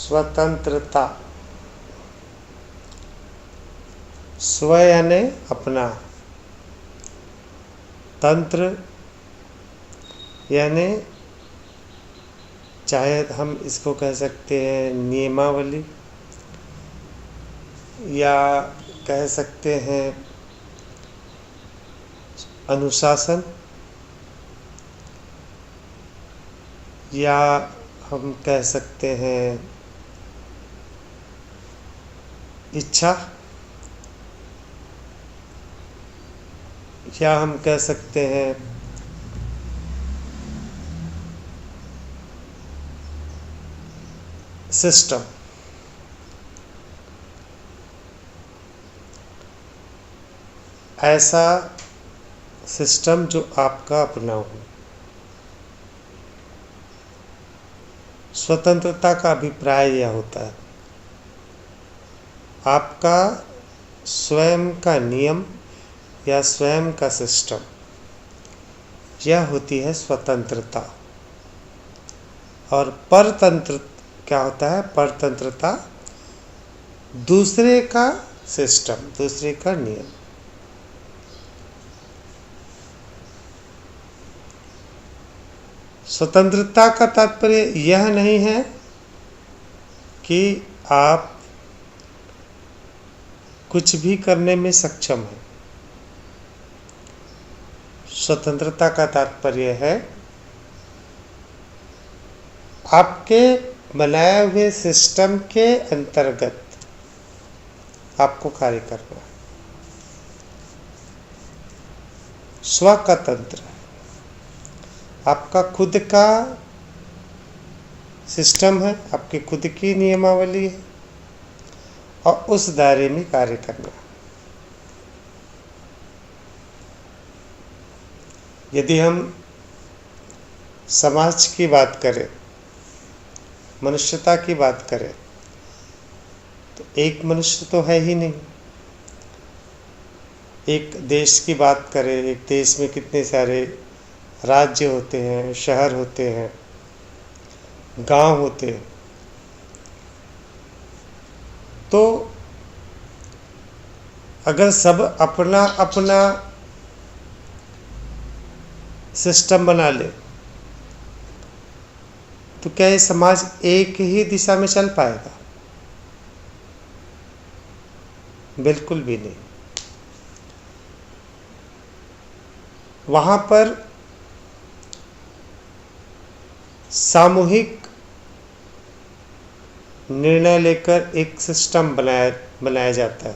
स्वतंत्रता। स्व यानी अपना, तंत्र यानी चाहे हम इसको कह सकते हैं नियमावली, या कह सकते हैं अनुशासन, या हम कह सकते हैं इच्छा, या हम कह सकते हैं सिस्टम। ऐसा सिस्टम जो आपका अपना हो। स्वतंत्रता का अभिप्राय यह होता है आपका स्वयं का नियम या स्वयं का सिस्टम, यह होती है स्वतंत्रता। और परतंत्र क्या होता है? परतंत्रता दूसरे का सिस्टम, दूसरे का नियम। स्वतंत्रता का तात्पर्य यह नहीं है कि आप कुछ भी करने में सक्षम हैं। स्वतंत्रता का तात्पर्य है आपके बनाए हुए सिस्टम के अंतर्गत आपको कार्य करना। स्व का तंत्र आपका खुद का सिस्टम है, आपकी खुद की नियमावली है, और उस दायरे में कार्य करना। यदि हम समाज की बात करें, मनुष्यता की बात करें, तो एक मनुष्य तो है ही नहीं। एक देश की बात करें, एक देश में कितने सारे राज्य होते हैं, शहर होते हैं, गांव होते हैं। तो अगर सब अपना अपना सिस्टम बना ले तो क्या ये समाज एक ही दिशा में चल पाएगा? बिल्कुल भी नहीं। वहां पर सामूहिक निर्णय लेकर एक सिस्टम बनाया जाता है,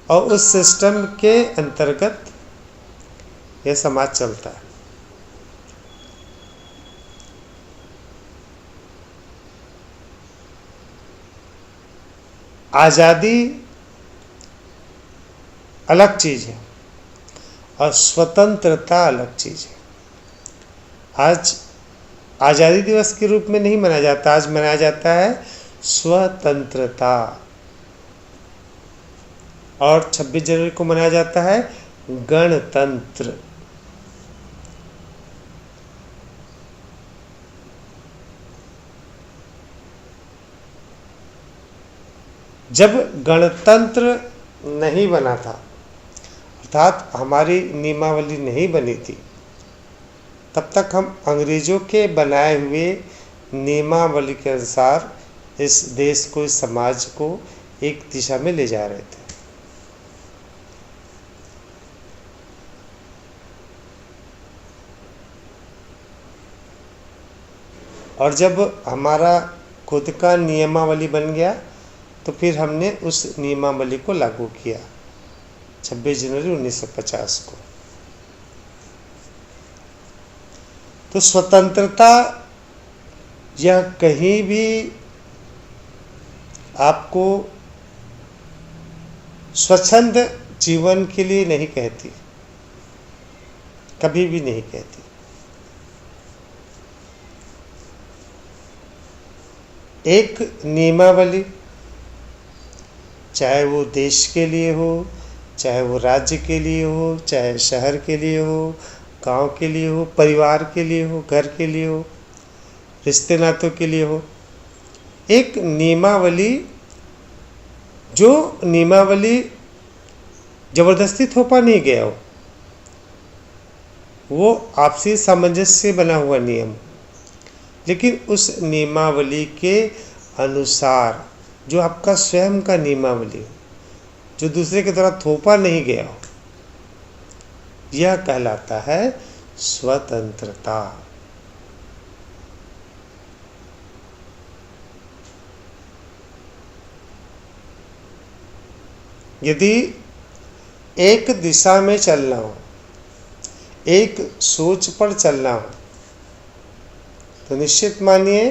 और उस सिस्टम के अंतर्गत यह समाज चलता है। आज़ादी अलग चीज है और स्वतंत्रता अलग चीज है। आज आज़ादी दिवस के रूप में नहीं मनाया जाता, आज मनाया जाता है स्वतंत्रता। और 26 जनवरी को मनाया जाता है गणतंत्र। जब गणतंत्र नहीं बना था, अर्थात हमारी नियमावली नहीं बनी थी, तब तक हम अंग्रेजों के बनाए हुए नियमावली के अनुसार इस देश को, इस समाज को एक दिशा में ले जा रहे थे। और जब हमारा खुद का नियमावली बन गया तो फिर हमने उस नियमावली को लागू किया 26 जनवरी 1950 को। तो स्वतंत्रता यह कहीं भी आपको स्वच्छंद जीवन के लिए नहीं कहती, कभी भी नहीं कहती। एक नियमावली, चाहे वो देश के लिए हो, चाहे वो राज्य के लिए हो, चाहे शहर के लिए हो, गांव के लिए हो, परिवार के लिए हो, घर के लिए हो, रिश्ते नातों के लिए हो, एक नियमावली, जो नियमावली जबरदस्ती थोपा नहीं गया हो, वो आपसी सामंजस्य से बना हुआ नियम, लेकिन उस नियमावली के अनुसार जो आपका स्वयं का नियमावली, जो दूसरे की तरह थोपा नहीं गया हो, यह कहलाता है स्वतंत्रता। यदि एक दिशा में चलना हो, एक सोच पर चलना हो, तो निश्चित मानिए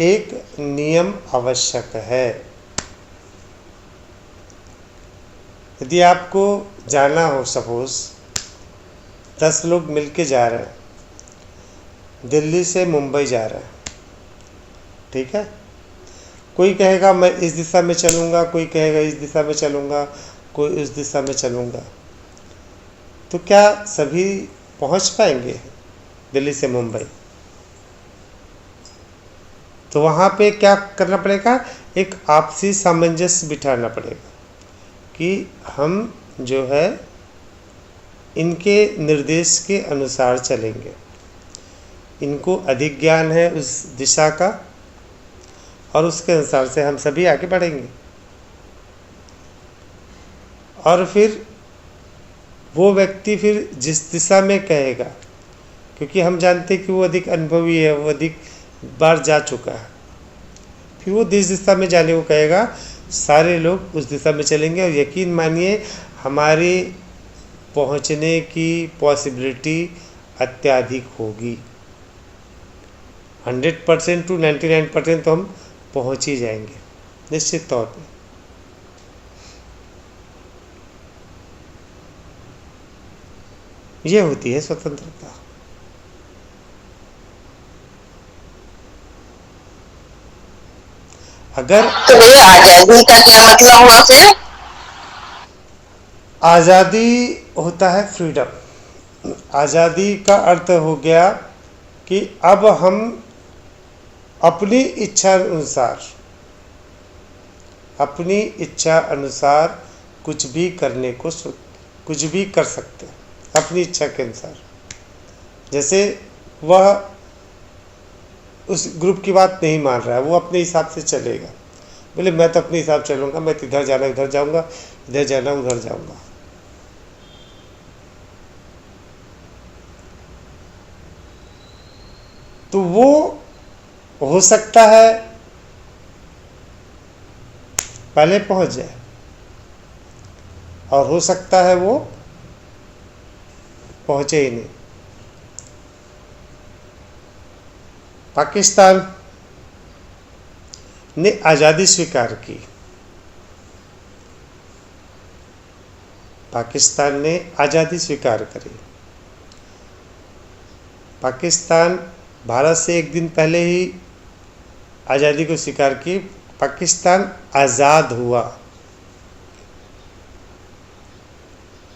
एक नियम आवश्यक है। यदि आपको जाना हो, सपोज 10 लोग मिलके जा रहे हैं, दिल्ली से मुंबई जा रहे हैं, ठीक है, कोई कहेगा मैं इस दिशा में चलूँगा, कोई कहेगा इस दिशा में चलूँगा, कोई उस दिशा में चलूँगा, तो क्या सभी पहुँच पाएंगे दिल्ली से मुंबई? तो वहाँ पे क्या करना पड़ेगा? एक आपसी सामंजस्य बिठाना पड़ेगा कि हम जो है इनके निर्देश के अनुसार चलेंगे, इनको अधिक ज्ञान है उस दिशा का, और उसके अनुसार से हम सभी आगे बढ़ेंगे। और फिर वो व्यक्ति फिर जिस दिशा में कहेगा, क्योंकि हम जानते हैं कि वो अधिक अनुभवी है, वो अधिक बार जा चुका है, फिर वो जिस दिशा में जाने को कहेगा, सारे लोग उस दिशा में चलेंगे। और यकीन मानिए हमारे पहुंचने की पॉसिबिलिटी अत्यधिक होगी। 100% टू 99% तो हम पहुंच ही जाएंगे निश्चित तौर पे। ये होती है स्वतंत्रता। अगर तो भैया आजादी का क्या मतलब हुआ फिर? आज़ादी होता है फ्रीडम। आज़ादी का अर्थ हो गया कि अब हम अपनी इच्छा अनुसार कुछ भी कुछ भी कर सकते हैं अपनी इच्छा के अनुसार। जैसे वह उस ग्रुप की बात नहीं मान रहा है, वो अपने हिसाब से चलेगा, बोले मैं तो अपने हिसाब से चलूँगा, मैं इधर जाना इधर जाऊँगा, इधर जाना उधर जाऊँगा। तो वो हो सकता है पहले पहुंच जाए, और हो सकता है वो पहुंचे ही नहीं। पाकिस्तान ने आज़ादी स्वीकार की। पाकिस्तान ने आज़ादी स्वीकार करी। पाकिस्तान भारत से एक दिन पहले ही आज़ादी को स्वीकार की। पाकिस्तान आज़ाद हुआ।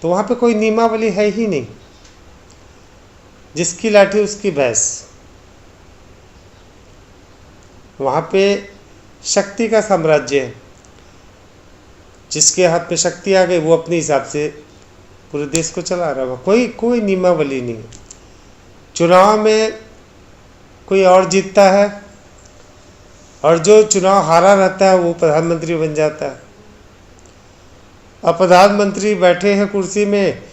तो वहाँ पे कोई नियमावली है ही नहीं, जिसकी लाठी उसकी भैंस। वहाँ पे शक्ति का साम्राज्य है, जिसके हाथ में शक्ति आ गई वो अपने हिसाब से पूरे देश को चला रहा है। कोई नियमावली नहीं है। चुनाव में कोई और जीतता है, और जो चुनाव हारा रहता है वो प्रधानमंत्री बन जाता है। अब प्रधानमंत्री बैठे हैं कुर्सी में,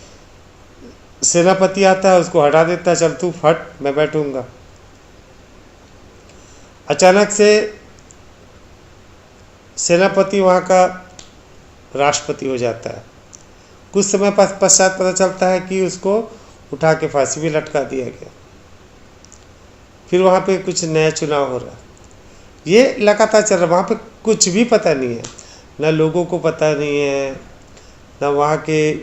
सेनापति आता है उसको हटा देता है, चल तू फट मैं बैठूंगा। अचानक से सेनापति वहाँ का राष्ट्रपति हो जाता है। कुछ समय पश्चात पता चलता है कि उसको उठा के फांसी भी लटका दिया गया। फिर वहाँ पे कुछ नया चुनाव हो रहा। ये लगातार चल रहा। वहाँ पे कुछ भी पता नहीं है, ना लोगों को पता नहीं है, ना वहाँ के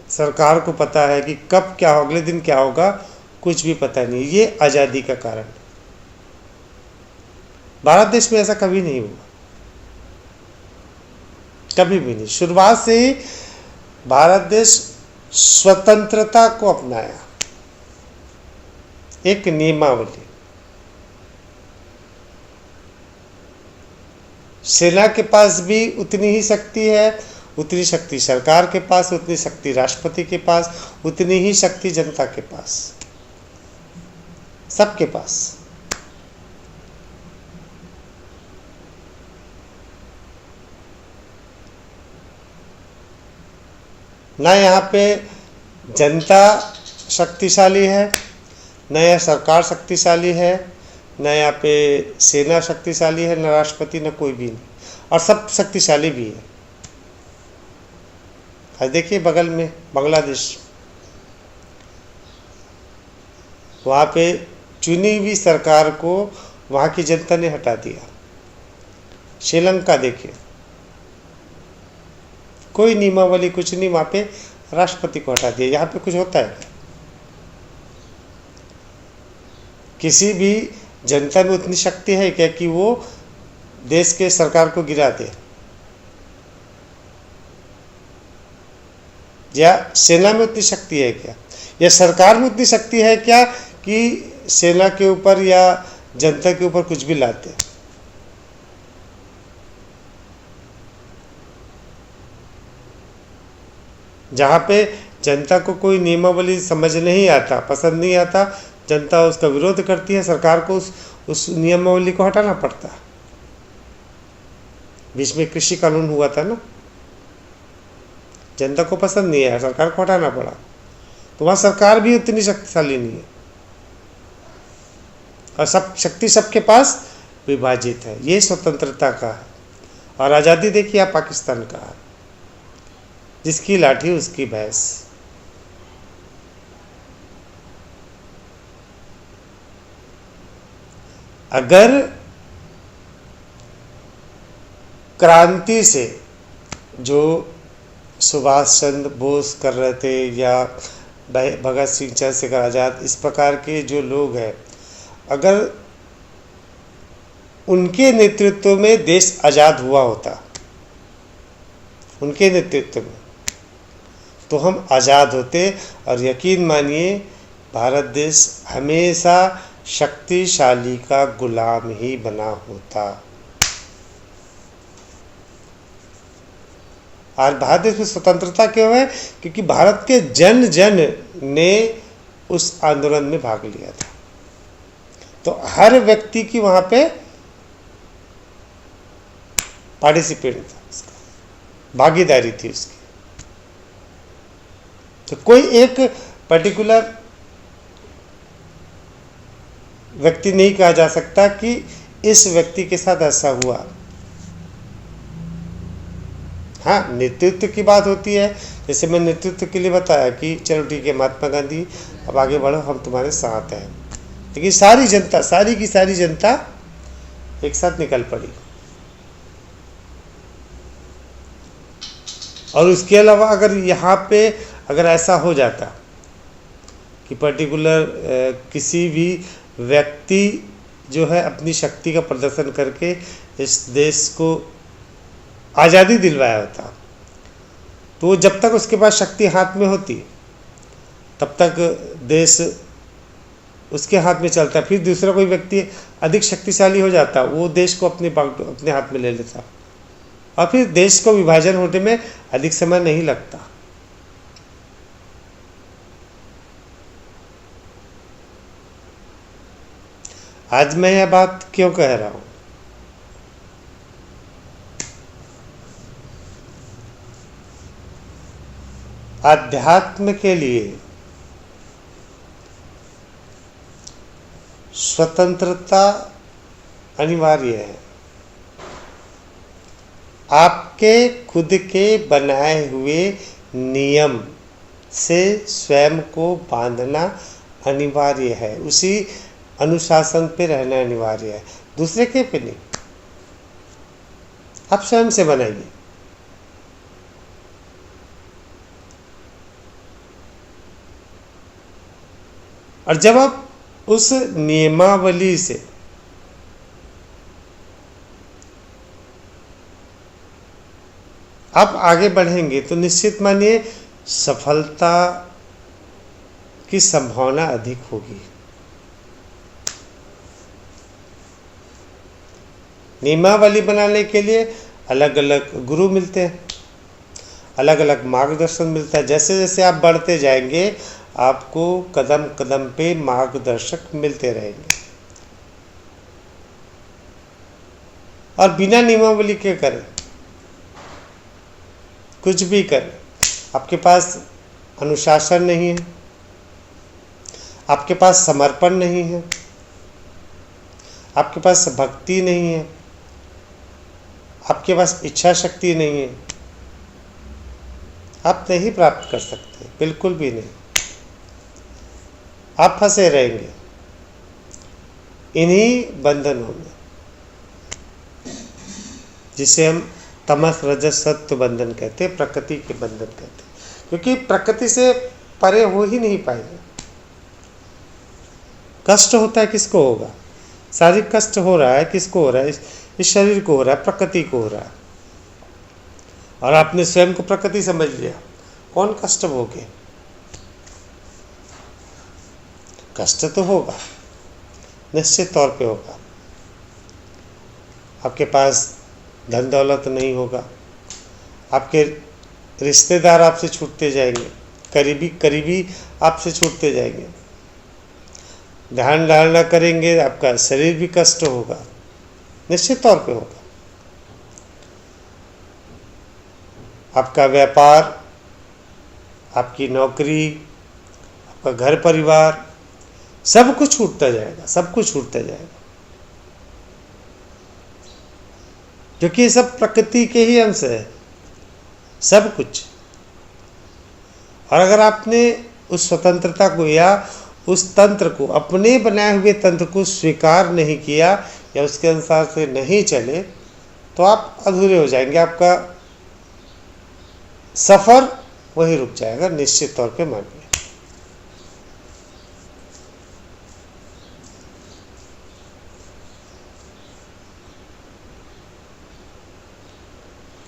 सरकार को पता है कि कब क्या हो, अगले दिन क्या होगा, कुछ भी पता नहीं। ये आज़ादी का कारण। भारत देश में ऐसा कभी नहीं हुआ, कभी भी नहीं। शुरुआत से ही भारत देश स्वतंत्रता को अपनाया, एक नियमावली। सेना के पास भी उतनी ही शक्ति है, उतनी शक्ति सरकार के पास, उतनी शक्ति राष्ट्रपति के पास, उतनी ही शक्ति जनता के पास, सबके पास। ना यहाँ पे जनता शक्तिशाली है, न यह सरकार शक्तिशाली है, न यहाँ पे सेना शक्तिशाली है, न राष्ट्रपति, न कोई भी नहीं, और सब शक्तिशाली भी है। आज देखिए बगल में बांग्लादेश, वहाँ पे चुनी हुई सरकार को वहाँ की जनता ने हटा दिया। श्रीलंका देखिए, कोई नियमावली कुछ नहीं, वहाँ पे राष्ट्रपति को हटा दिया। यहाँ पे कुछ होता है क्या? किसी भी जनता में उतनी शक्ति है क्या कि वो देश के सरकार को गिरा दे? या सेना में उतनी शक्ति है क्या, या सरकार में उतनी शक्ति है क्या कि सेना के ऊपर या जनता के ऊपर कुछ भी लाते? जहाँ पे जनता को कोई नियमावली समझ नहीं आता, पसंद नहीं आता, जनता उसका विरोध करती है, सरकार को उस नियमावली को हटाना पड़ता है। बीच में कृषि कानून हुआ था ना, जनता को पसंद नहीं आया, सरकार को हटाना पड़ा। तो वहाँ सरकार भी उतनी शक्तिशाली नहीं है, और सब शक्ति सबके पास विभाजित है। ये स्वतंत्रता का है। और आज़ादी देखिए आप पाकिस्तान का है, जिसकी लाठी उसकी भैंस। अगर क्रांति से जो सुभाष चंद्र बोस कर रहे थे, या भगत सिंह, चंद्रशेखर आज़ाद, इस प्रकार के जो लोग हैं, अगर उनके नेतृत्व में देश आज़ाद हुआ होता, उनके नेतृत्व में, तो हम आज़ाद होते। और यकीन मानिए भारत देश हमेशा शक्तिशाली का गुलाम ही बना होता। आज भारत देश में स्वतंत्रता क्यों है? क्योंकि भारत के जन जन ने उस आंदोलन में भाग लिया था। तो हर व्यक्ति की वहाँ पे पार्टिसिपेट था, उसका भागीदारी थी उसकी। तो कोई एक पर्टिकुलर व्यक्ति नहीं कहा जा सकता कि इस व्यक्ति के साथ ऐसा हुआ। हाँ, नेतृत्व की बात होती है। जैसे मैं नेतृत्व के लिए बताया कि चलो ठीक है महात्मा गांधी, अब आगे बढ़ो, हम तुम्हारे साथ हैं। लेकिन सारी जनता, सारी की सारी जनता एक साथ निकल पड़ी। और उसके अलावा अगर यहाँ पे अगर ऐसा हो जाता कि पर्टिकुलर किसी भी व्यक्ति जो है अपनी शक्ति का प्रदर्शन करके इस देश को आज़ादी दिलवाया होता, तो जब तक उसके पास शक्ति हाथ में होती तब तक देश उसके हाथ में चलता। फिर दूसरा कोई व्यक्ति अधिक शक्तिशाली हो जाता, वो देश को अपने हाथ में ले लेता, और फिर देश को विभाजन होने में अधिक समय नहीं लगता। आज मैं यह बात क्यों कह रहा हूं? अध्यात्म के लिए स्वतंत्रता अनिवार्य है। आपके खुद के बनाए हुए नियम से स्वयं को बांधना अनिवार्य है, उसी अनुशासन पे रहना अनिवार्य है, दूसरे के पे नहीं। आप स्वयं से बनाइए। और जब आप उस नियमावली से आप आगे बढ़ेंगे तो निश्चित मानिए सफलता की संभावना अधिक होगी। नियमावली बनाने के लिए अलग अलग गुरु मिलते हैं, अलग अलग मार्गदर्शन मिलता है। जैसे जैसे आप बढ़ते जाएंगे आपको कदम कदम पे मार्गदर्शक मिलते रहेंगे। और बिना नियमावली के करें, कुछ भी करें, आपके पास अनुशासन नहीं है, आपके पास समर्पण नहीं है, आपके पास भक्ति नहीं है, आपके पास इच्छा शक्ति नहीं है, आप नहीं प्राप्त कर सकते, बिल्कुल भी नहीं। आप फंसे रहेंगे इन्हीं बंधनों में, जिसे हम तमस रजस सत्व बंधन कहते हैं, प्रकृति के बंधन कहते हैं। क्योंकि प्रकृति से परे हो ही नहीं पाएंगे। कष्ट होता है, किसको होगा? शारीरिक कष्ट हो रहा है, किसको हो रहा है? इस शरीर को हो रहा है, प्रकृति को हो रहा है। और आपने स्वयं को प्रकृति समझ लिया, कौन कष्ट भोगे? कष्ट तो होगा, निश्चित तौर पे होगा। आपके पास धन दौलत नहीं होगा, आपके रिश्तेदार आपसे छूटते जाएंगे, करीबी करीबी आपसे छूटते जाएंगे, ध्यान धारणा करेंगे, आपका शरीर भी कष्ट होगा, निश्चित तौर पे होगा। आपका व्यापार, आपकी नौकरी, आपका घर परिवार, सब कुछ छूटता जाएगा, सब कुछ छूटता जाएगा, क्योंकि ये सब प्रकृति के ही अंश है, सब कुछ। और अगर आपने उस स्वतंत्रता को या उस तंत्र को, अपने बनाए हुए तंत्र को स्वीकार नहीं किया या उसके अनुसार से नहीं चले, तो आप अधूरे हो जाएंगे। आपका सफर वहीं रुक जाएगा, निश्चित तौर पे मानिए।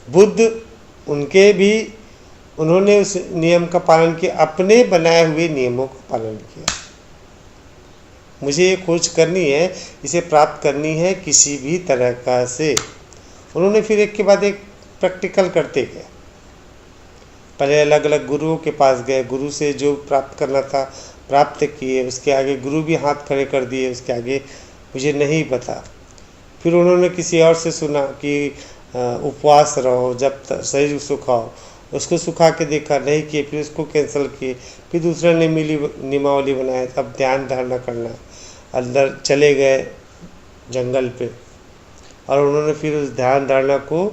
बुद्ध, उनके भी, उन्होंने उस नियम का पालन किया, अपने बनाए हुए नियमों का पालन किया। मुझे ये खोज करनी है, इसे प्राप्त करनी है किसी भी तरह का से। उन्होंने फिर एक के बाद एक प्रैक्टिकल करते गए। पहले अलग अलग गुरुओं के पास गए, गुरु से जो प्राप्त करना था प्राप्त किए, उसके आगे गुरु भी हाथ खड़े कर दिए, उसके आगे मुझे नहीं पता। फिर उन्होंने किसी और से सुना कि उपवास रहो, जब तक शरीर सुखाओ, उसको सुखा के देखा, नहीं किए, फिर उसको कैंसिल किए, फिर दूसरे ने नियमावली बनाया, तब ध्यान धारणा करना। अंदर चले गए जंगल पे और उन्होंने फिर उस ध्यान धारणा को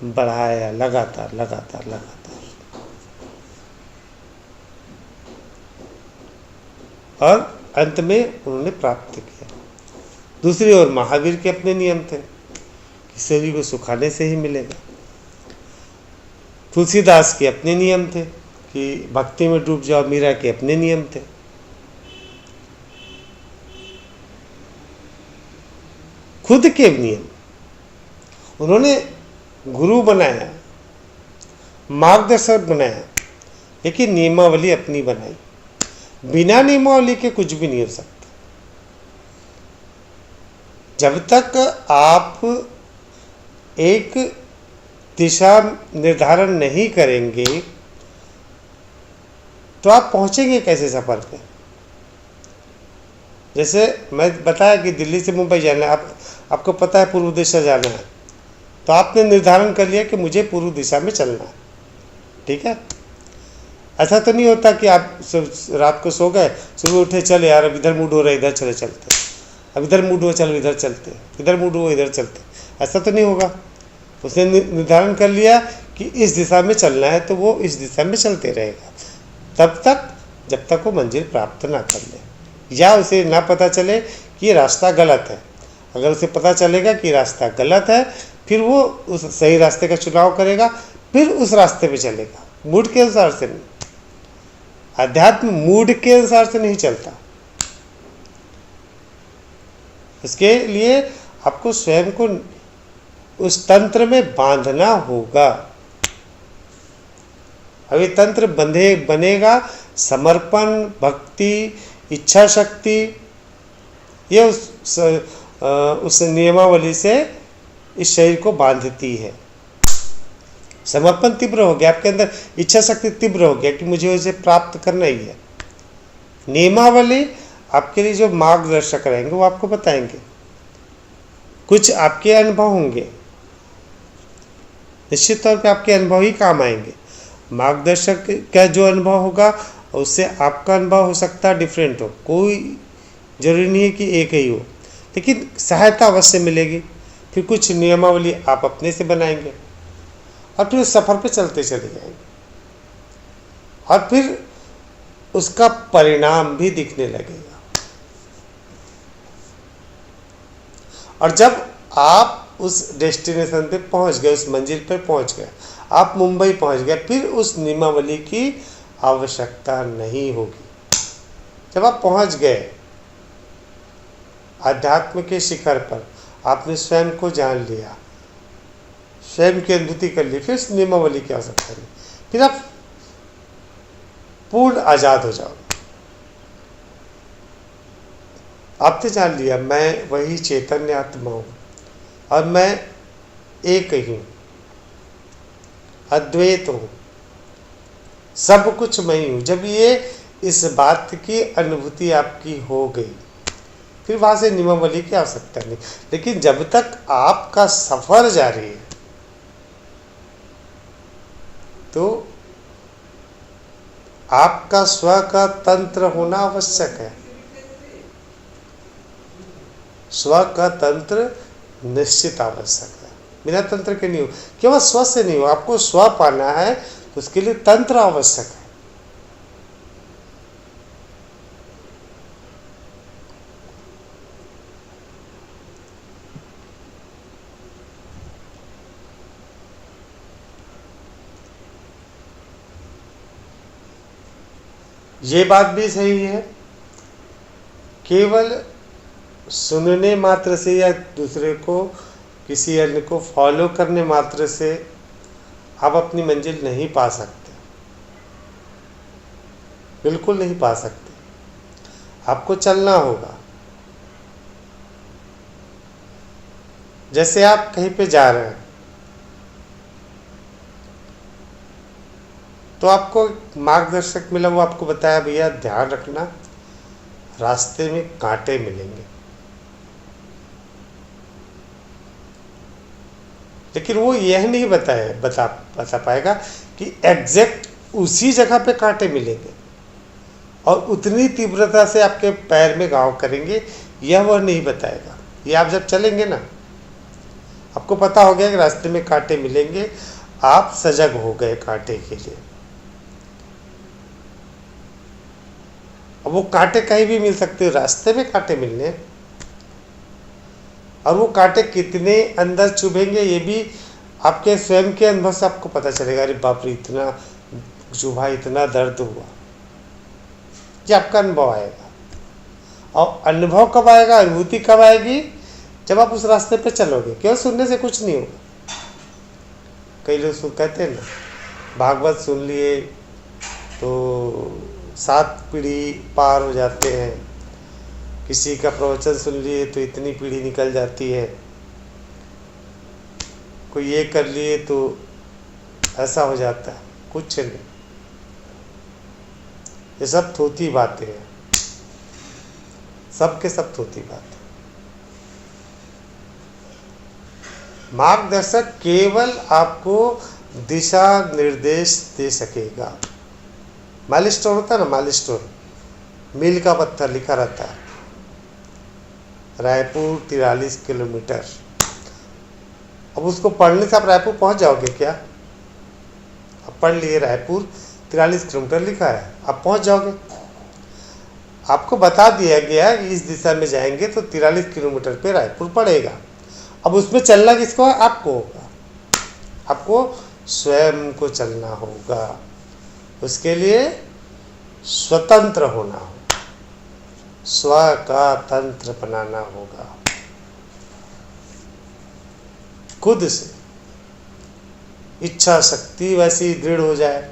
बढ़ाया लगातार लगातार लगातार। और अंत में उन्होंने प्राप्त किया। दूसरी ओर महावीर के अपने नियम थे कि शरीर को सुखाने से ही मिलेगा। तुलसीदास के अपने नियम थे कि भक्ति में डूब जाओ। मीरा के अपने नियम थे। खुद के नियम। उन्होंने गुरु बनाया, मार्गदर्शक बनाया, लेकिन नियमावली अपनी बनाई। बिना नियमावली के कुछ भी नहीं हो सकता। जब तक आप एक दिशा निर्धारण नहीं करेंगे तो आप पहुंचेंगे कैसे सफर पे? जैसे मैं बताया कि दिल्ली से मुंबई जाना है, आपको पता है पूर्व दिशा जाना है, तो आपने निर्धारण कर लिया कि मुझे पूर्व दिशा में चलना है, ठीक है। ऐसा तो नहीं होता कि आप रात को सो गए, सुबह उठे, चले यार अब इधर मूड हो रहा है, इधर चले चलते, अब इधर मूड हो, चलो इधर चलते, इधर मूड हो, इधर चलते। ऐसा तो नहीं होगा। उसने निर्धारण कर लिया कि इस दिशा में चलना है, तो वो इस दिशा में चलते रहेगा तब तक जब तक वो मंजिल प्राप्त ना कर ले या उसे ना पता चले कि ये रास्ता गलत है। अगर उसे पता चलेगा कि रास्ता गलत है, फिर वो उस सही रास्ते का चुनाव करेगा, फिर उस रास्ते पे चलेगा, मूड के अनुसार से नहीं। अध्यात्म मूड के अनुसार से नहीं चलता। इसके लिए आपको स्वयं को उस तंत्र में बांधना होगा। अब ये तंत्र बनेगा समर्पण, भक्ति, इच्छा शक्ति, ये उस नियमावली से इस शरीर को बांधती है। समर्पण तीव्र हो गया, आपके अंदर इच्छा शक्ति तीव्र हो गया कि मुझे उसे प्राप्त करना ही है। नियमावली आपके लिए जो मार्गदर्शक रहेंगे वो आपको बताएंगे, कुछ आपके अनुभव होंगे, निश्चित तौर पे आपके अनुभव ही काम आएंगे। मार्गदर्शक का जो अनुभव होगा उससे आपका अनुभव हो सकता है डिफरेंट हो, कोई जरूरी नहीं है कि एक ही हो, लेकिन सहायता अवश्य मिलेगी। फिर कुछ नियमावली आप अपने से बनाएंगे और फिर उस सफ़र पे चलते चले जाएंगे और फिर उसका परिणाम भी दिखने लगेगा। और जब आप उस डेस्टिनेशन पे पहुंच गए, उस मंजिल पे पहुंच गए, आप मुंबई पहुंच गए, फिर उस नियमावली की आवश्यकता नहीं होगी। जब आप पहुंच गए अध्यात्म के शिखर पर, आपने स्वयं को जान लिया, स्वयं की अनुभूति कर ली, फिर उस नियमावली की आवश्यकता नहीं, फिर आप पूर्ण आजाद हो जाओगे। आपने जान लिया मैं वही चैतन्य आत्मा हूँ और मैं एक ही हूँ, अद्वैत हूँ, सब कुछ मैं ही हूँ। जब ये इस बात की अनुभूति आपकी हो गई, फिर वहाँ से नियमावली की आवश्यकता नहीं। लेकिन जब तक आपका सफर जारी है तो आपका स्व का तंत्र होना आवश्यक है। स्व का तंत्र निश्चित आवश्यक है, बिना तंत्र के नहीं हो। केवल स्व से नहीं हो, आपको स्व पाना है तो उसके लिए तंत्र आवश्यक है। ये बात भी सही है, केवल सुनने मात्र से या दूसरे को, किसी अन्य को फॉलो करने मात्र से आप अपनी मंजिल नहीं पा सकते, बिल्कुल नहीं पा सकते। आपको चलना होगा। जैसे आप कहीं पे जा रहे हैं तो आपको मार्गदर्शक मिला, वो आपको बताया भैया ध्यान रखना रास्ते में कांटे मिलेंगे, लेकिन वो यह नहीं बता पाएगा कि एग्जैक्ट उसी जगह पे कांटे मिलेंगे और उतनी तीव्रता से आपके पैर में घाव करेंगे, यह वह नहीं बताएगा। ये आप जब चलेंगे ना, आपको पता हो गया कि रास्ते में कांटे मिलेंगे, आप सजग हो गए कांटे के लिए। अब वो कांटे कहीं भी मिल सकते हैं, रास्ते में कांटे मिलने, और वो कांटे कितने अंदर चुभेंगे ये भी आपके स्वयं के अनुभव से आपको पता चलेगा। अरे बाप रे, इतना चुभा, इतना दर्द हुआ, ये आपका अनुभव आएगा। और अनुभव कब आएगा, अनुभूति कब आएगी? जब आप उस रास्ते पे चलोगे। केवल सुनने से कुछ नहीं होगा। कई लोग कहते हैं ना, भागवत सुन लिए तो 7 पीढ़ी पार हो जाते हैं, किसी का प्रवचन सुन लिए तो इतनी पीढ़ी निकल जाती है, कोई ये कर लिए तो ऐसा हो जाता है। कुछ नहीं, ये सब थोथी बातें हैं, सब के सब थोथी बातें। मार्गदर्शक केवल आपको दिशा निर्देश दे सकेगा। माइलस्टोन होता है ना, माइलस्टोन, मील का पत्थर लिखा रहता है, रायपुर 43 किलोमीटर। अब उसको पढ़ने से आप रायपुर पहुंच जाओगे क्या? अब पढ़ लिए रायपुर 43 किलोमीटर लिखा है, आप पहुंच जाओगे। आपको बता दिया गया इस दिशा में जाएंगे तो 43 किलोमीटर पे रायपुर पड़ेगा। अब उसमें चलना किसको है? आपको होगा, आपको स्वयं को चलना होगा। उसके लिए स्वतंत्र होना होगा, स्व का तंत्र बनाना होगा, खुद से इच्छा शक्ति वैसी दृढ़ हो जाए,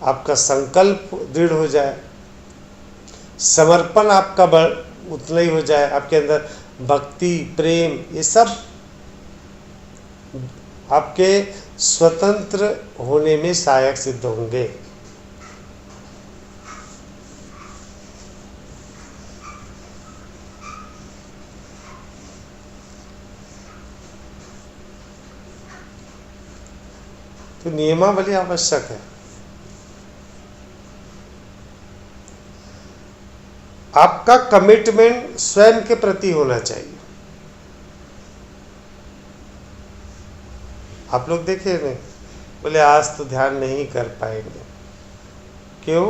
आपका संकल्प दृढ़ हो जाए, समर्पण आपका उतना ही हो जाए, आपके अंदर भक्ति, प्रेम, ये सब आपके स्वतंत्र होने में सहायक सिद्ध होंगे। तो नियमावली आवश्यक है। आपका कमिटमेंट स्वयं के प्रति होना चाहिए। आप लोग देखिए नहीं, बोले आज तो ध्यान नहीं कर पाएंगे, क्यों?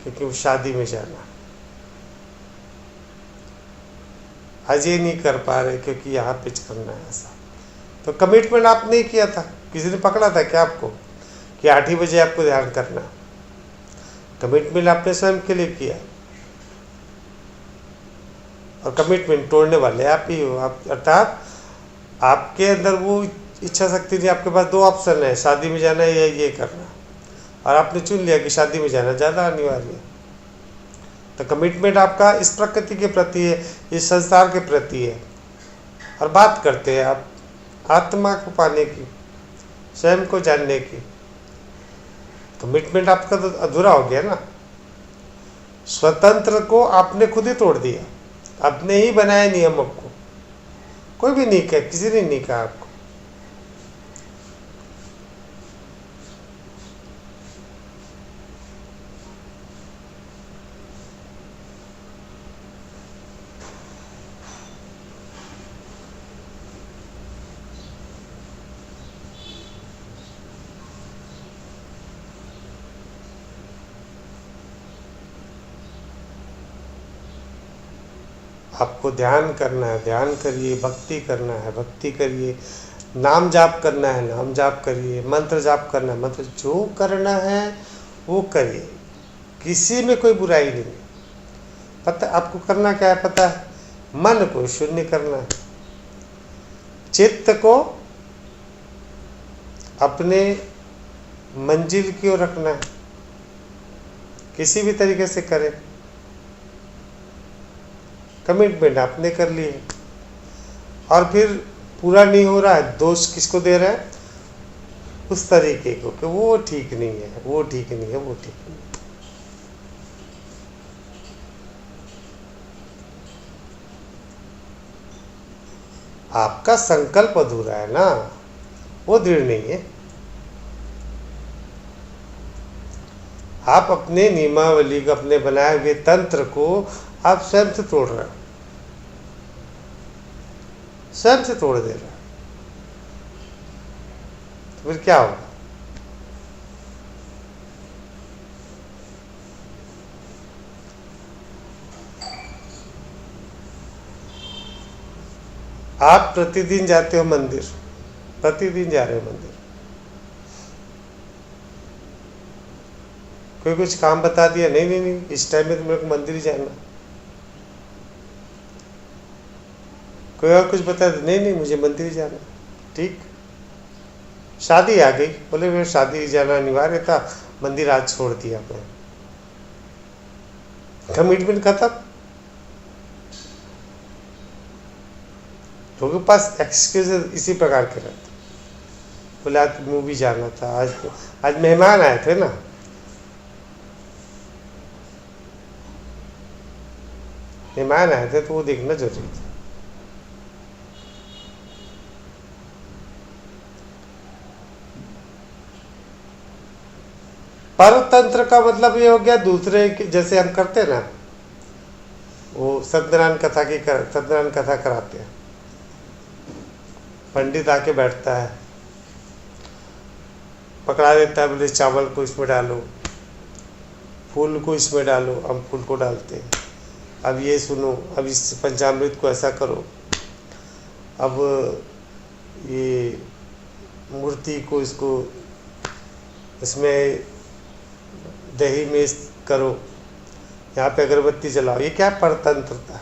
क्योंकि वो शादी में जाना। आज ये नहीं कर पा रहे क्योंकि यहाँ पे करना है ऐसा। तो कमिटमेंट आप नहीं किया था, किसी ने पकड़ा था क्या आपको कि 8 ही बजे आपको ध्यान करना? कमिटमेंट आपने स्वयं के लिए किया, और कमिटमेंट तोड़ने वाले आप ही हो। आप अर्थात आपके अंदर वो इच्छा शक्ति नहीं। आपके पास 2 ऑप्शन है, शादी में जाना या ये करना, और आपने चुन लिया कि शादी में जाना ज़्यादा अनिवार्य है। तो कमिटमेंट आपका इस प्रकृति के प्रति है, इस संसार के प्रति है। और बात करते हैं आप आत्मा को पाने की, स्वयं को जानने की। कमिटमेंट आपका तो अधूरा हो गया ना। स्वतंत्र को आपने खुद ही तोड़ दिया, आपने ही बनाए नियमों को। कोई भी नहीं कहा, किसी ने नहीं कहा आपको। आपको ध्यान करना है, ध्यान करिए। भक्ति करना है, भक्ति करिए। नाम जाप करना है, नाम जाप करिए। मंत्र जाप करना है, मंत्र जो करना है वो करिए। किसी में कोई बुराई नहीं है। पता आपको करना क्या है? पता है? मन को शून्य करना है, चित्त को अपने मंजिल की ओर रखना है। किसी भी तरीके से करें। कमिटमेंट आपने कर ली है, और फिर पूरा नहीं हो रहा है, दोष किसको दे रहा है? उस तरीके को कि वो ठीक नहीं है, वो ठीक नहीं है, वो ठीक नहीं है। आपका संकल्प अधूरा है ना, वो दृढ़ नहीं है। आप अपने नियमावली को, अपने बनाए हुए तंत्र को आप स्वयं से तोड़ रहे हो, स्वयं से तोड़ दे रहे हो। तो फिर क्या होगा? आप प्रतिदिन जाते हो मंदिर, प्रतिदिन जा रहे हो मंदिर। कोई कुछ काम बता दिया, नहीं नहीं नहीं इस टाइम में तो मेरे को मंदिर ही जाना। कोई और कुछ बता दे, नहीं नहीं मुझे मंदिर ही जाना। ठीक, शादी आ गई, बोले मेरे शादी जाना अनिवार्य था, मंदिर आज छोड़ दिया मैं। कमिटमेंट खत्म। लोगों के पास एक्सक्यूज इसी प्रकार के रहते। बोले आज मूवी जाना था, आज मेहमान आए थे ना। मेहमान आए थे तो वो देखना जरूरी था। परतंत्र का मतलब ये हो गया दूसरे जैसे हम करते हैं ना, वो सत्यनारायण कथा कराते हैं। पंडित आके बैठता है, पकड़ा देता है, बोले चावल को इसमें डालो, फूल को इसमें डालो। हम फूल को डालते हैं। अब ये सुनो, अब इस पंचामृत को ऐसा करो, अब ये मूर्ति को इसको इसमें दही में करो, यहाँ पे अगरबत्ती जलाओ। ये क्या परतंत्रता?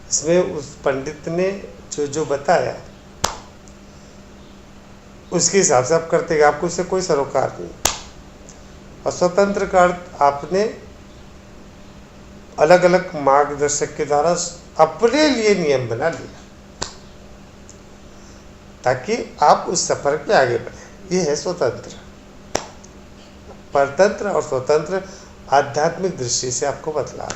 इसमें उस पंडित ने जो जो बताया उसके हिसाब से आप करते गए, आपको इससे कोई सरोकार नहीं। और स्वतंत्र का अर्थ आपने अलग अलग मार्गदर्शक के द्वारा अपने लिए नियम बना लिया ताकि आप उस सफर पे आगे बढ़े। ये है स्वतंत्र। परतंत्र और स्वतंत्र आध्यात्मिक दृष्टि से आपको बतला।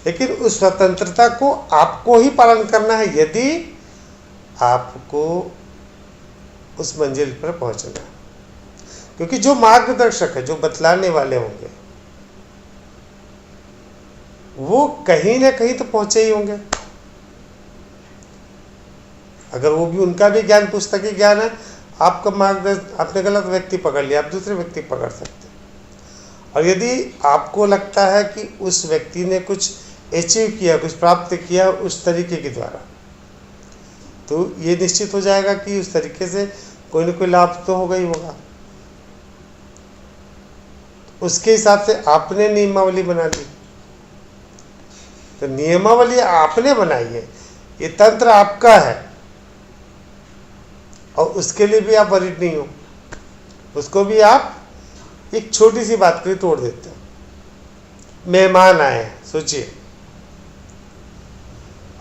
लेकिन उस स्वतंत्रता को आपको ही पालन करना है यदि आपको उस मंजिल पर पहुंचना है। क्योंकि जो मार्गदर्शक है, जो बतलाने वाले होंगे, वो कहीं ना कहीं तो पहुंचे ही होंगे। अगर वो भी, उनका भी ज्ञान पुस्तकी ज्ञान है, आपका मार्गदर्शन, आपने गलत व्यक्ति पकड़ लिया, आप दूसरे व्यक्ति पकड़ सकते हैं। और यदि आपको लगता है कि उस व्यक्ति ने कुछ अचीव किया, कुछ प्राप्त किया उस तरीके के द्वारा, तो ये निश्चित हो जाएगा कि उस तरीके से कोई ना कोई लाभ तो होगा ही होगा। उसके हिसाब से आपने नियमावली बना दी। तो नियमावली आपने बनाई है, ये तंत्र आपका है, और उसके लिए भी आप वरीड नहीं हो। उसको भी आप एक छोटी सी बात के लिए तोड़ देते हो। मेहमान आए हैं, सोचिए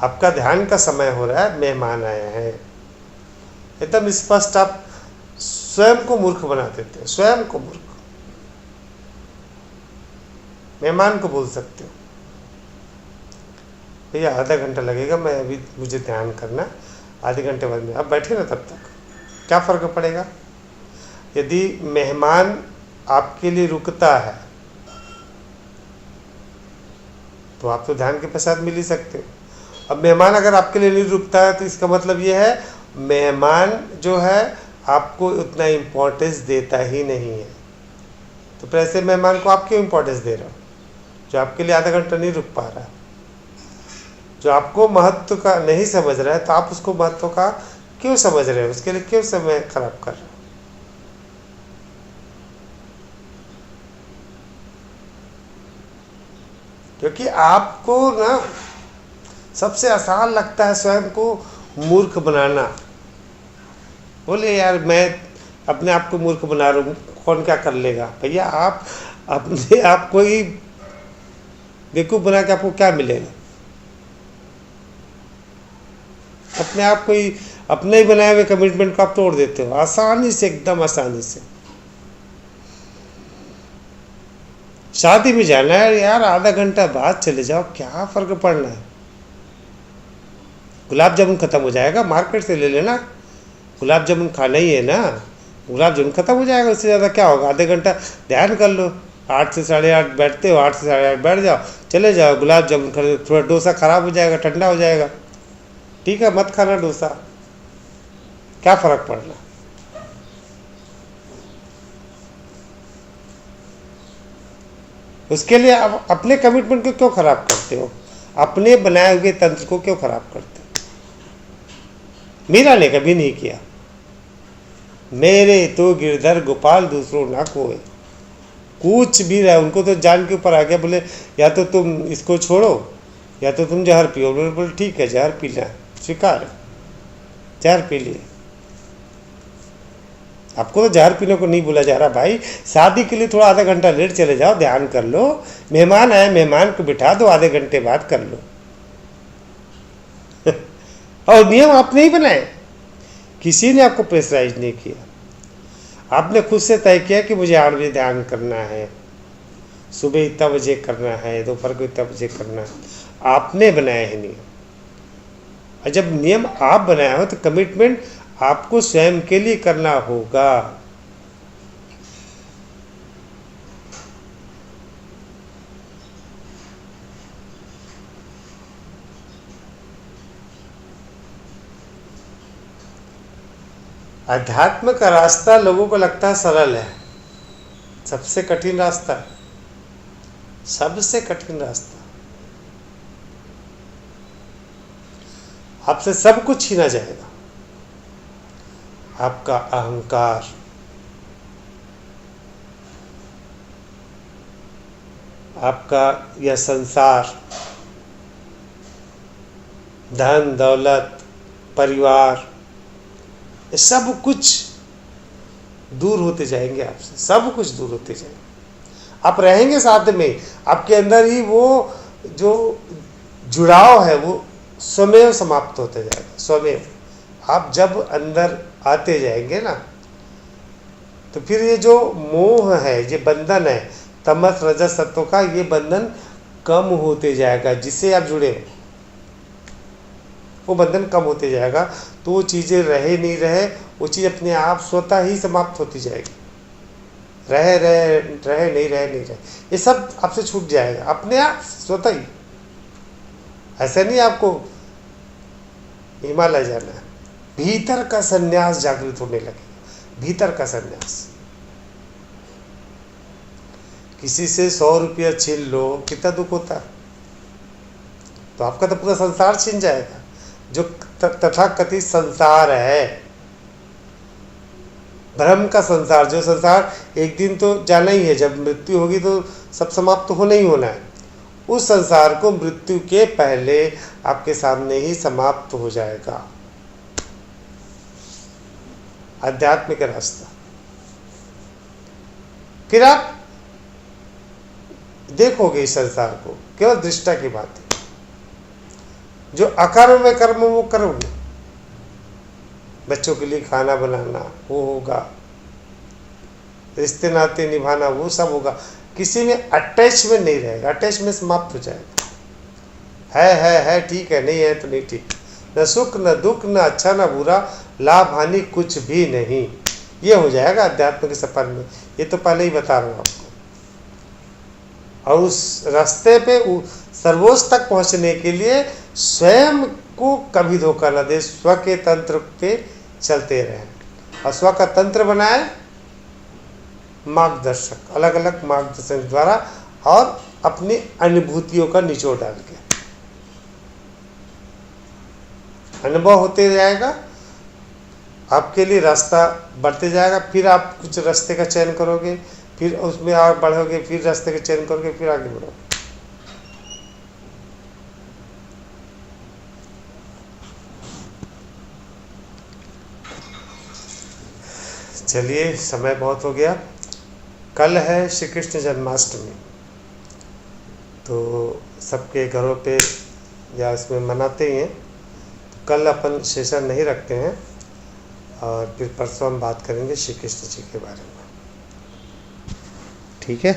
आपका ध्यान का समय हो रहा है, मेहमान आए हैं, एकदम स्पष्ट आप स्वयं को मूर्ख बना देते हो। स्वयं को मूर्ख, मेहमान को बोल सकते हो भैया आधा घंटा लगेगा, मैं अभी, मुझे ध्यान करना, आधे घंटे बाद में। अब बैठे ना, तब तक क्या फ़र्क पड़ेगा। यदि मेहमान आपके लिए रुकता है तो आप तो ध्यान के पश्चात मिल ही सकते हो। अब मेहमान अगर आपके लिए नहीं रुकता है तो इसका मतलब ये है मेहमान जो है आपको उतना इम्पोर्टेंस देता ही नहीं है। तो फिर ऐसे मेहमान को आप क्यों इम्पोर्टेंस दे रहे हो, जो आपके लिए आधा घंटा नहीं रुक पा रहा है, जो आपको महत्व का नहीं समझ रहा है, तो आप उसको महत्व का क्यों समझ रहे हो, उसके लिए क्यों समय खराब कर रहे हो। क्योंकि आपको ना सबसे आसान लगता है स्वयं को मूर्ख बनाना। बोले यार मैं अपने आप को मूर्ख बना रहा हूँ, कौन क्या कर लेगा। भैया आप अपने आप को ही बेवकूफ़ बना के आपको क्या मिलेगा। अपने आप को ही, अपने ही बनाए हुए कमिटमेंट को आप तोड़ देते हो आसानी से, एकदम आसानी से। शादी में जाना है यार, आधा घंटा बाद चले जाओ, क्या फ़र्क पड़ना है। गुलाब जामुन ख़त्म हो जाएगा, मार्केट से ले लेना, गुलाब जामुन खाना ही है ना, गुलाब जामुन ख़त्म हो जाएगा, उससे ज़्यादा क्या होगा। आधे घंटा ध्यान कर लो, 8 से 8:30 बैठते हो, 8 से 8:30 बैठ जाओ, चले जाओ, गुलाब जामुन खा लो। थोड़ा डोसा ख़राब हो जाएगा, ठंडा हो जाएगा, ठीक है मत खाना डोसा, क्या फ़र्क पड़ना। उसके लिए आप अपने कमिटमेंट को क्यों ख़राब करते हो, अपने बनाए हुए तंत्र को क्यों ख़राब करते हो। मीरा ने कभी नहीं किया, मेरे तो गिरधर गोपाल दूसरों ना कोई, कुछ भी रहा, उनको तो जान के ऊपर आ गया। बोले या तो तुम इसको छोड़ो या तो तुम जहर पियो। बोले ठीक है जहर पीना है, स्वीकार है, जहर पी लिए। आपको तो जहर पीने को नहीं बोला जा रहा भाई, शादी के लिए थोड़ा आधा घंटा लेट चले जाओ, ध्यान कर लो, मेहमान आए, मेहमान को बिठा दो, आधे घंटे बाद कर लो। और नियम आपने ही बनाए, किसी ने आपको प्रेशराइज नहीं किया। आपने खुद से तय किया कि मुझे 8 बजे ध्यान करना है, सुबह इतना बजे करना है, दोपहर को इतना बजे करना है, आपने बनाया है नियम। और जब नियम आप बनाया हो तो कमिटमेंट आपको स्वयं के लिए करना होगा। अध्यात्म का रास्ता लोगों को लगता है सरल है, सबसे कठिन रास्ता है, सबसे कठिन रास्ता। आपसे सब कुछ छीना जाएगा, आपका अहंकार, आपका यह संसार, धन दौलत, परिवार, सब कुछ दूर होते जाएंगे आपसे, सब कुछ दूर होते जाएंगे। आप रहेंगे साथ में, आपके अंदर ही वो जो जुड़ाव है वो स्वमेव समाप्त होते जाएगा, स्वमेव। आप जब अंदर आते जाएंगे ना, तो फिर ये जो मोह है, ये बंधन है तमस रजस सत्व का, ये बंधन कम होते जाएगा। जिससे आप जुड़े हो वो बंधन कम होते जाएगा, तो वो चीज़ें रहे नहीं रहे, वो चीज़ अपने आप स्वतः ही समाप्त होती जाएगी। रहे रहे रहे नहीं रहे नहीं रहे, ये सब आपसे छूट जाएगा अपने आप स्वतः ही। ऐसा नहीं आपको हिमालय जाना है, भीतर का संन्यास जागृत होने लगेगा, भीतर का संन्यास। किसी से 100 रुपया छीन लो, कितना दुख होता है, तो आपका तो पूरा संसार छीन जाएगा। जो तथाकथित संसार है, भ्रम का संसार, जो संसार एक दिन तो जाना ही है, जब मृत्यु होगी तो सब समाप्त तो होना ही होना है, उस संसार को मृत्यु के पहले आपके सामने ही समाप्त हो जाएगा। आध्यात्मिक रास्ता। फिर आप देखोगे इस संसार को, केवल दृष्टा की बात है। जो अकर्म में कर्म वो करोगे, बच्चों के लिए खाना बनाना वो होगा, रिश्ते नाते निभाना वो सब होगा। किसी में अटैचमेंट नहीं रहेगा, अटैचमेंट समाप्त हो जाएगा। है ठीक है, नहीं है तो नहीं ठीक, न सुख न दुख न अच्छा न बुरा, लाभ हानि कुछ भी नहीं, ये हो जाएगा अध्यात्म के सफर में। ये तो पहले ही बता रहा हूँ आपको। और उस रास्ते पे सर्वोच्च तक पहुँचने के लिए स्वयं को कभी धोखा न दे, स्व के तंत्र पे चलते रहें। और स्व का तंत्र बनाए मार्गदर्शक, अलग अलग मार्गदर्शक द्वारा, और अपनी अनुभूतियों का निचोड़ डाल के अनुभव होते जाएगा, आपके लिए रास्ता बढ़ते जाएगा। फिर आप कुछ रास्ते का चयन करोगे, फिर उसमें आप बढ़ोगे, फिर रास्ते का चयन करोगे, फिर आगे बढ़ोगे। चलिए, समय बहुत हो गया। कल है श्री कृष्ण जन्माष्टमी, तो सबके घरों पे या इसमें मनाते ही हैं। तो कल अपन सेशन नहीं रखते हैं, और फिर परसों हम बात करेंगे श्री कृष्ण जी के बारे में। ठीक है।